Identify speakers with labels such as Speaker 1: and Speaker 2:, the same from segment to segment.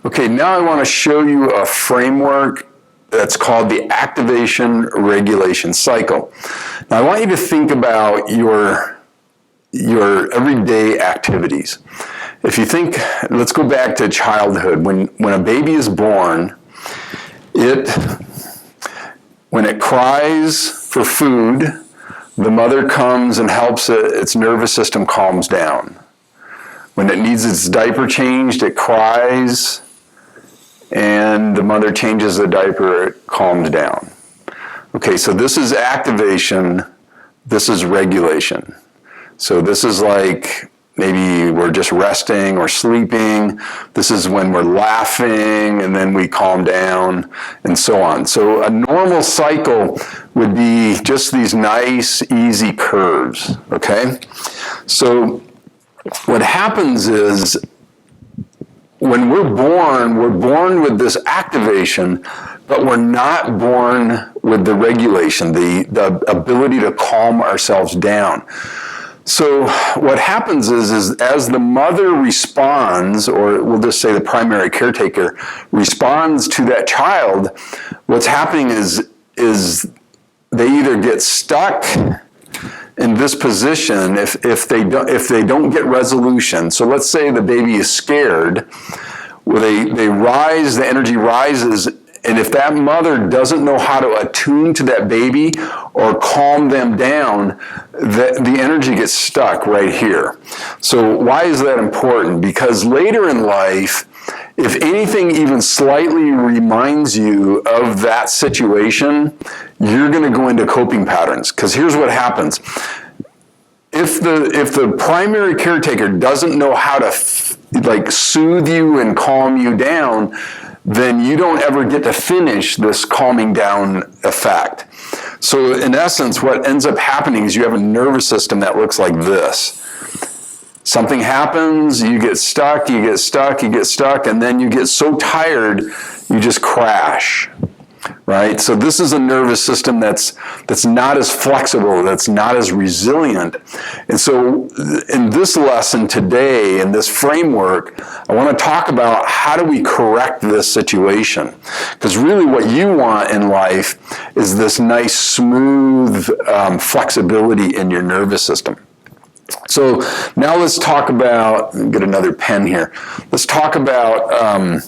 Speaker 1: Okay, now I want to show you a framework that's called the activation regulation cycle. Now I want you to think about your everyday activities. If you think, let's go back to childhood. When a baby is born, when it cries for food, the mother comes and helps it, its nervous system calms down. When it needs its diaper changed, it cries, and the mother changes the diaper, it calms down. Okay, so this is activation, this is regulation. So this is like maybe we're just resting or sleeping. This is when we're laughing and then we calm down and so on. So a normal cycle would be just these nice, easy curves, okay? So what happens is when we're born with this activation, but we're not born with the regulation, the ability to calm ourselves down. So what happens is as the mother responds, or we'll just say the primary caretaker responds to that child, what's happening is they either get stuck in this position if they don't get resolution. So let's say the baby is scared, well, they rise, the energy rises, and if that mother doesn't know how to attune to that baby or calm them down, the energy gets stuck right here. So why is that important? Because later in life, if anything even slightly reminds you of that situation, you're going to go into coping patterns. Because here's what happens. If the primary caretaker doesn't know how to soothe you and calm you down, then you don't ever get to finish this calming down effect. So in essence, what ends up happening is you have a nervous system that looks like this. Something happens, you get stuck, you get stuck, you get stuck, and then you get so tired, you just crash. Right? So this is a nervous system that's not as flexible, that's not as resilient. And so in this lesson today, in this framework, I want to talk about how do we correct this situation. Because really what you want in life is this nice, smooth flexibility in your nervous system. So now let's talk about, get another pen here. Let's talk about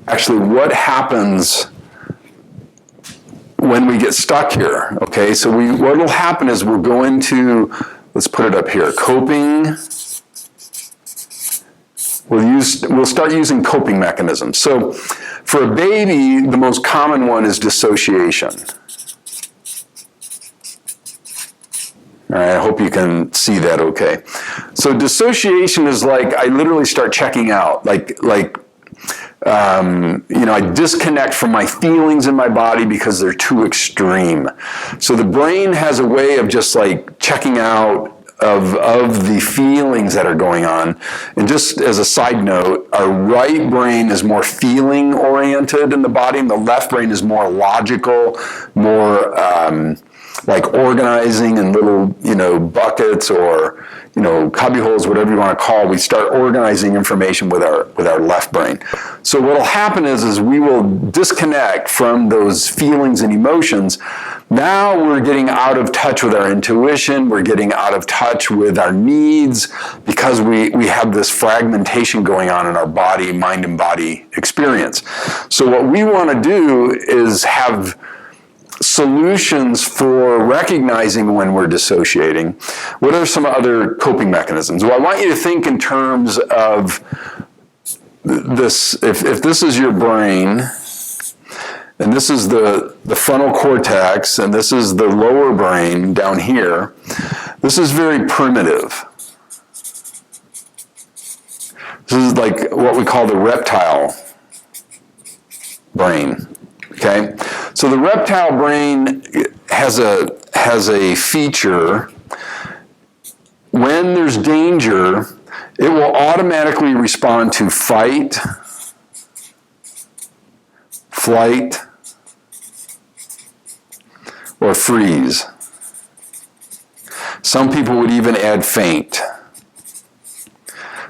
Speaker 1: actually what happens when we get stuck here, okay? So what will happen is we'll go into, let's put it up here, coping. We'll start using coping mechanisms. So for a baby, the most common one is dissociation. All right, I hope you can see that okay. So dissociation is like, I literally start checking out, I disconnect from my feelings in my body because they're too extreme. So the brain has a way of just like checking out of the feelings that are going on. And just as a side note, our right brain is more feeling oriented in the body, and the left brain is more logical, more like organizing in little, buckets or, cubby holes, whatever you want to call. We start organizing information with our left brain. So what will happen is we will disconnect from those feelings and emotions. Now we're getting out of touch with our intuition. We're getting out of touch with our needs because we have this fragmentation going on in our body, mind and body experience. So what we want to do is have solutions for recognizing when we're dissociating. What are some other coping mechanisms? Well, I want you to think in terms of this. If this is your brain, and this is the frontal cortex, and this is the lower brain down here, this is very primitive. This is like what we call the reptile brain. Okay, so the reptile brain has a feature. When there's danger, it will automatically respond to fight, flight, or freeze. Some people would even add faint.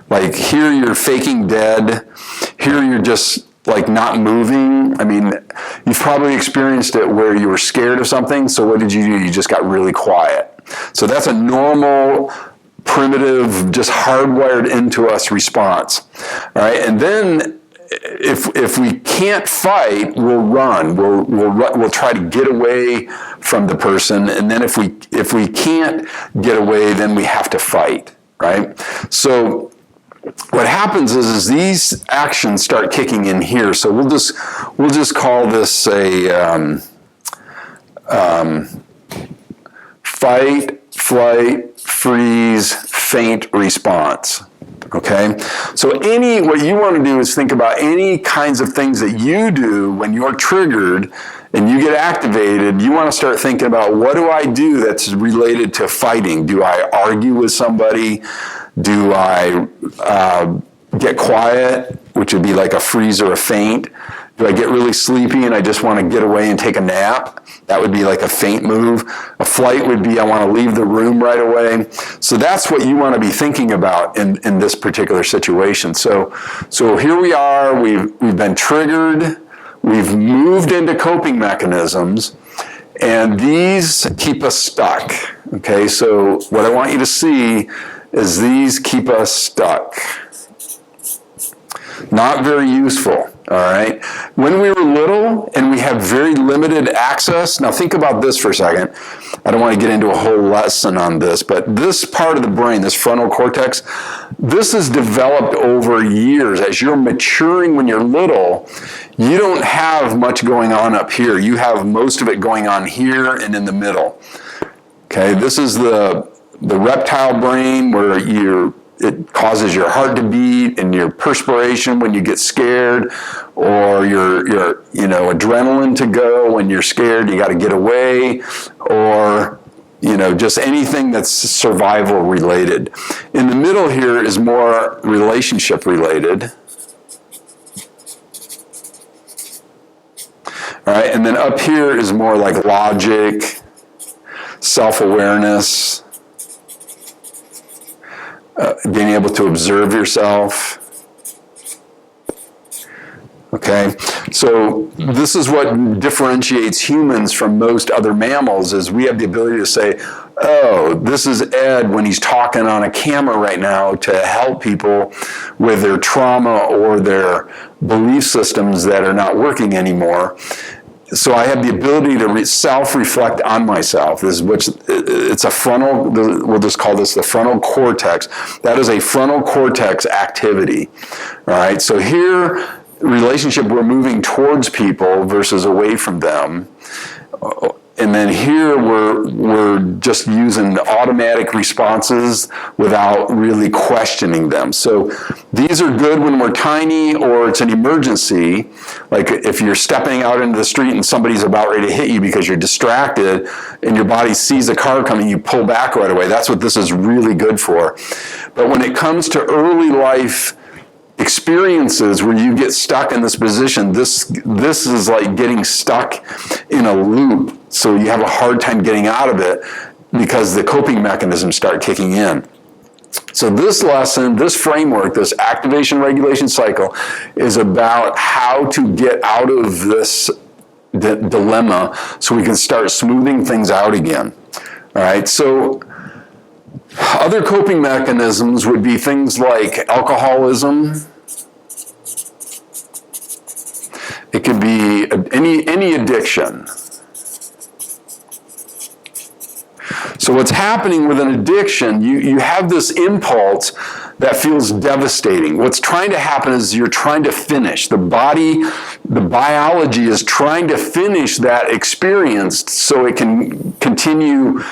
Speaker 1: Like here you're faking dead. Here you're just like not moving. I mean, you've probably experienced it where you were scared of something. So what did you do? You just got really quiet. So that's a normal, primitive, just hardwired into us response. All right. And then if we can't fight, we'll run. We'll try to get away from the person. And then if we can't get away, then we have to fight. Right. So what happens is these actions start kicking in here. So we'll just call this a fight, flight, freeze, faint response. Okay? So what you want to do is think about any kinds of things that you do when you're triggered and you get activated. You want to start thinking about, what do I do that's related to fighting? Do I argue with somebody? Do I get quiet, which would be like a freeze or a faint? Do I get really sleepy and I just want to get away and take a nap? That would be like a faint move. A flight would be, I want to leave the room right away. So that's what you want to be thinking about in this particular situation. So here we are, we've been triggered, we've moved into coping mechanisms, and these keep us stuck. Okay, so what I want you to see is these keep us stuck. Not very useful, all right? When we were little and we have very limited access, now think about this for a second. I don't want to get into a whole lesson on this, but this part of the brain, this frontal cortex, this is developed over years. As you're maturing when you're little, you don't have much going on up here. You have most of it going on here and in the middle. Okay, this is the reptile brain where it causes your heart to beat and your perspiration when you get scared, or your adrenaline to go when you're scared, you got to get away, or just anything that's survival related. In the middle here is more relationship related. All right, and then up here is more like logic, self-awareness, being able to observe yourself. Okay, so this is what differentiates humans from most other mammals, is we have the ability to say, oh, this is Ed when he's talking on a camera right now to help people with their trauma or their belief systems that are not working anymore. So I have the ability to self-reflect on myself. It's a frontal, we'll just call this the frontal cortex. That is a frontal cortex activity. All right, so here, relationship, we're moving towards people versus away from them. And then here we're just using automatic responses without really questioning them. So these are good when we're tiny or it's an emergency. Like if you're stepping out into the street and somebody's about ready to hit you because you're distracted and your body sees a car coming, you pull back right away. That's what this is really good for. But when it comes to early life experiences where you get stuck in this position, this is like getting stuck in a loop. So you have a hard time getting out of it because the coping mechanisms start kicking in. So this lesson, this framework, this activation regulation cycle is about how to get out of this dilemma so we can start smoothing things out again. All right, so other coping mechanisms would be things like alcoholism. It could be any addiction. So what's happening with an addiction, you have this impulse that feels devastating. What's trying to happen is you're trying to finish. The body, the biology is trying to finish that experience so it can continue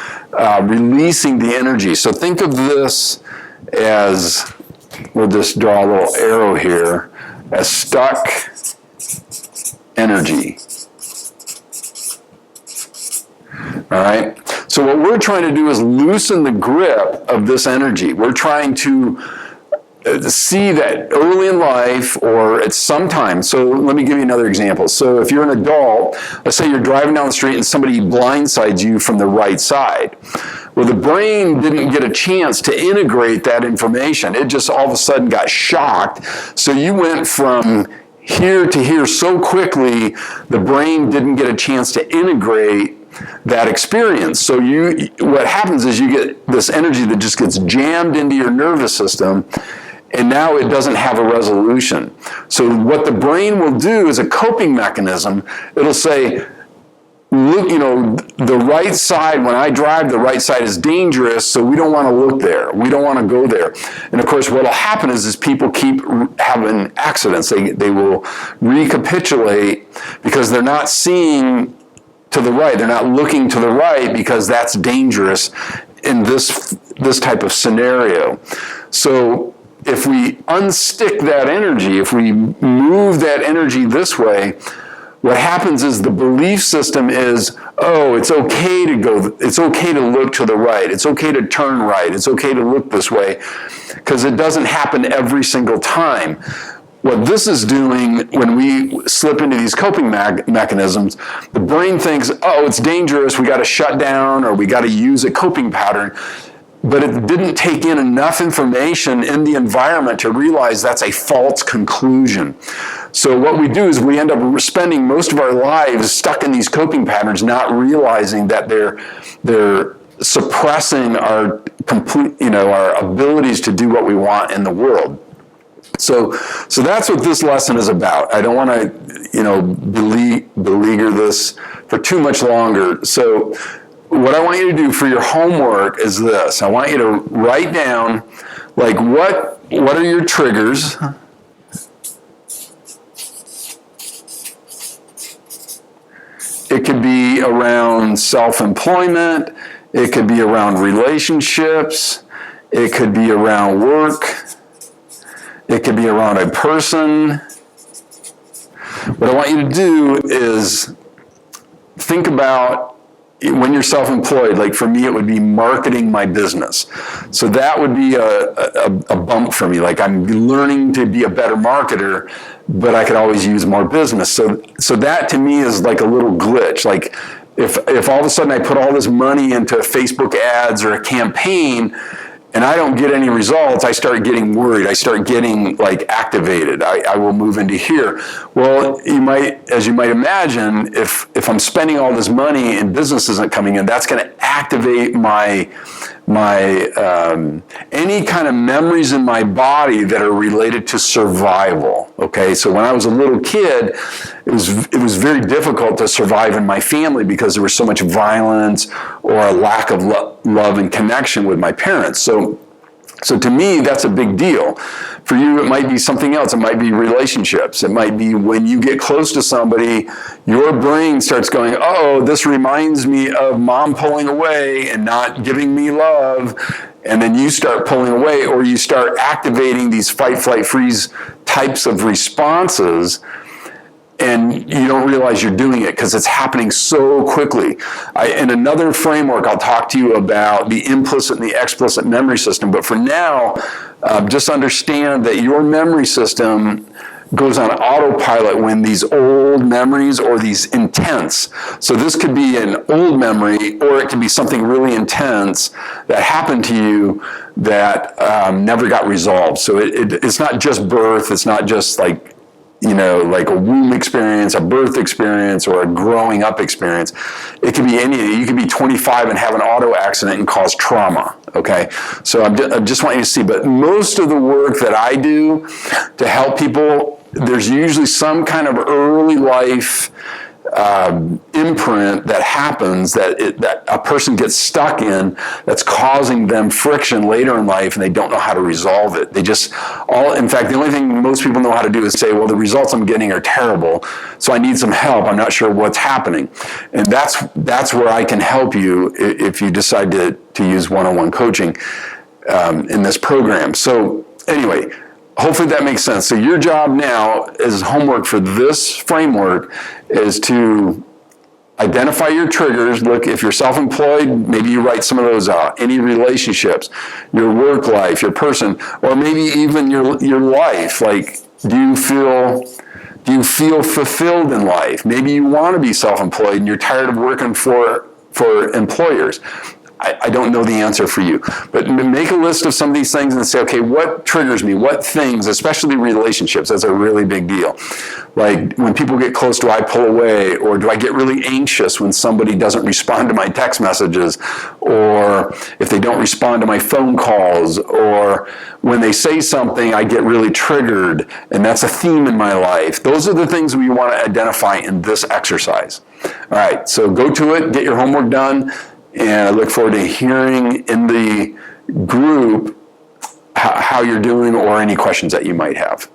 Speaker 1: releasing the energy. So think of this as, we'll just draw a little arrow here, as stuck energy. All right? So what we're trying to do is loosen the grip of this energy. We're trying to see that early in life or at some time. So let me give you another example. So if you're an adult, let's say you're driving down the street and somebody blindsides you from the right side. Well, the brain didn't get a chance to integrate that information. It just all of a sudden got shocked. So you went from here to here so quickly, the brain didn't get a chance to integrate that experience. So what happens is you get this energy that just gets jammed into your nervous system, and now it doesn't have a resolution. So what the brain will do is a coping mechanism. It'll say, look, the right side, when I drive, the right side is dangerous, so we don't want to look there. We don't want to go there. And of course, what will happen is people keep having accidents. They will recapitulate because they're not seeing to the right. They're not looking to the right because that's dangerous in this type of scenario. So if we unstick that energy, if we move that energy this way, what happens is the belief system is, oh, it's okay to go, it's okay to look to the right, it's okay to turn right, it's okay to look this way, because it doesn't happen every single time. What this is doing when we slip into these coping mechanisms, the brain thinks, oh, it's dangerous, we got to shut down, or we got to use a coping pattern. But it didn't take in enough information in the environment to realize that's a false conclusion. So what we do is we end up spending most of our lives stuck in these coping patterns, not realizing that they're suppressing our our abilities to do what we want in the world. So that's what this lesson is about. I don't want to, beleaguer this for too much longer. So what I want you to do for your homework is this. I want you to write down, like, what are your triggers? It could be around self-employment. It could be around relationships. It could be around work. It could be around a person. What I want you to do is think about when you're self-employed. Like for me, it would be marketing my business. So that would be a bump for me. Like I'm learning to be a better marketer, but I could always use more business. So that to me is like a little glitch. Like if all of a sudden I put all this money into Facebook ads or a campaign and I don't get any results, I start getting worried. I start getting like activated. I will move into here. Well, as you might imagine, if I'm spending all this money and business isn't coming in, that's going to activate my any kind of memories in my body that are related to survival. Okay, so when I was a little kid, it was very difficult to survive in my family because there was so much violence or a lack of love and connection with my parents. So to me, that's a big deal. For you, it might be something else. It might be relationships. It might be when you get close to somebody, your brain starts going, oh, this reminds me of mom pulling away and not giving me love. And then you start pulling away, or you start activating these fight, flight, freeze types of responses, and you don't realize you're doing it because it's happening so quickly. In another framework, I'll talk to you about the implicit and the explicit memory system. But for now, just understand that your memory system goes on autopilot when these old memories or these intense. So this could be an old memory, or it could be something really intense that happened to you that never got resolved. So it's not just birth. It's not just like a womb experience, a birth experience, or a growing up experience. It could be anything. You could be 25 and have an auto accident and cause trauma, okay? So I just want you to see, but most of the work that I do to help people, there's usually some kind of early life imprint that happens that a person gets stuck in, that's causing them friction later in life, and they don't know how to resolve it. In fact, the only thing most people know how to do is say, well, the results I'm getting are terrible, so I need some help. I'm not sure what's happening. And that's where I can help you if you decide to use one-on-one coaching in this program. So anyway, hopefully that makes sense. So your job now as homework for this framework is to identify your triggers. Look, if you're self-employed, maybe you write some of those out. Any relationships, your work life, your person, or maybe even your life. Like, do you feel fulfilled in life? Maybe you want to be self-employed and you're tired of working for employers. I don't know the answer for you. But make a list of some of these things and say, okay, what triggers me? What things, especially relationships, that's a really big deal. Like when people get close, do I pull away? Or do I get really anxious when somebody doesn't respond to my text messages? Or if they don't respond to my phone calls? Or when they say something, I get really triggered, and that's a theme in my life. Those are the things we want to identify in this exercise. All right, so go to it, get your homework done, and I look forward to hearing in the group how you're doing or any questions that you might have.